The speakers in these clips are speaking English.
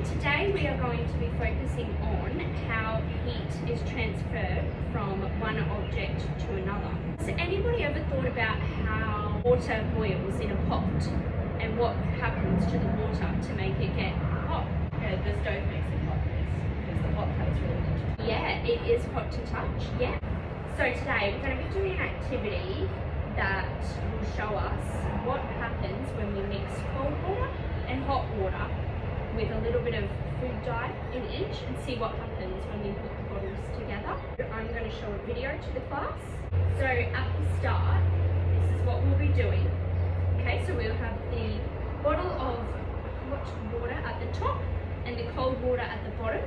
today we are going to be focusing on how heat is transferred from one object to another. Has anybody ever thought about how water boils in a pot and what happens to the water to make it get hot? Yeah, the stove makes it hot because the hot plate's really hot. Yeah, it is hot to touch, yeah. So today we're going to be doing an activity that will show us what happens when we mix cold water and hot water with a little bit of food dye in each and see what happens when we put the bottles together. I'm going to show a video to the class. So at the start, this is what we'll be doing. Okay, so we'll have the bottle of hot water at the top and the cold water at the bottom,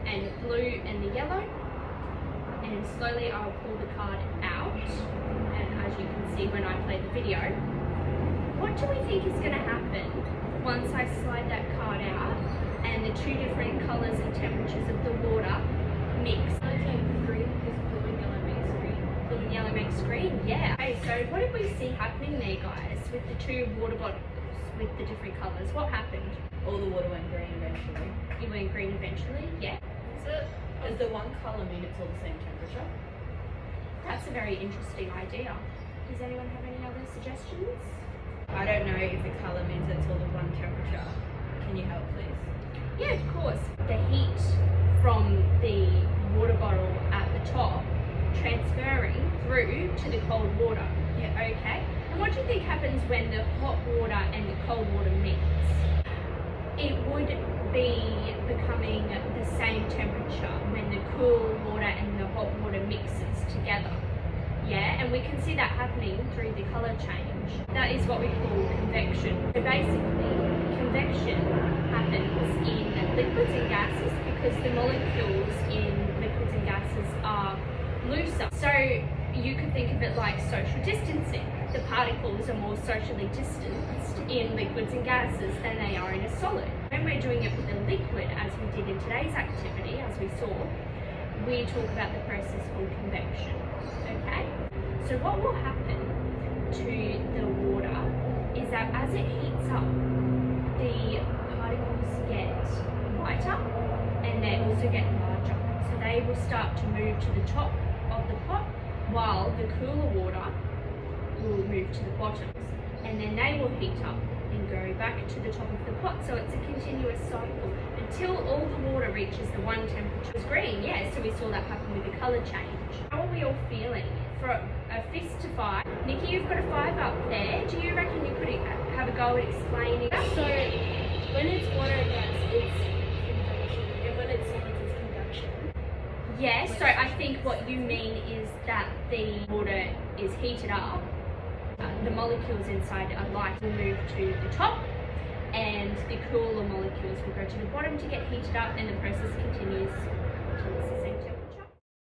and the blue and the yellow. And slowly I'll pull the card out, and as you can see when I play the video, what do we think is going to happen once I slide that card out and the two different colours and temperatures of the water mix? Okay, green because blue and yellow makes green. Blue and yellow makes green, yeah. Okay, so what did we see happening there, guys, with the two water bottles with the different colours? What happened? All the water went green eventually. It went green eventually, yeah. Does the one colour mean it's all the same temperature? That's a very interesting idea. Does anyone have any other suggestions? I don't know if the colour means it's all the one temperature. Can you help, please? Yeah, of course. The heat from the water bottle at the top transferring through to the cold water. Yeah, okay. And what do you think happens when the hot water and the cold water mix? It would be becoming the same temperature when the cool water and the hot water mixes together. Yeah, and we can see that happening through the colour change. That is what we call convection. So basically, convection happens in liquids and gases because the molecules in liquids and gases are looser. So you could think of it like social distancing. The particles are more socially distanced in liquids and gases than they are in a solid. When we're doing it with a liquid, as we did in today's activity, as we saw, we talk about the process called convection. Okay? So what will happen to the water is that as it heats up, the particles get lighter and they also get larger. So they will start to move to the top of the pot, while the cooler water will move to the bottom, and then they will heat up and go back to the top of the pot. So it's a continuous cycle until all the water reaches the one temperature. It's green, yeah, so we saw that happen with the colour change. How are we all feeling? For a fist to 5, Nikki, you've got a 5 up there. Do you reckon you could have a go at explaining? So when it's water and gas, it's convection, and when it's solids, it's conduction. Yeah, so I think what you mean is that the water is heated up. The molecules inside are light will move to the top, and the cooler molecules will go to the bottom to get heated up, and the process continues until it's the same temperature.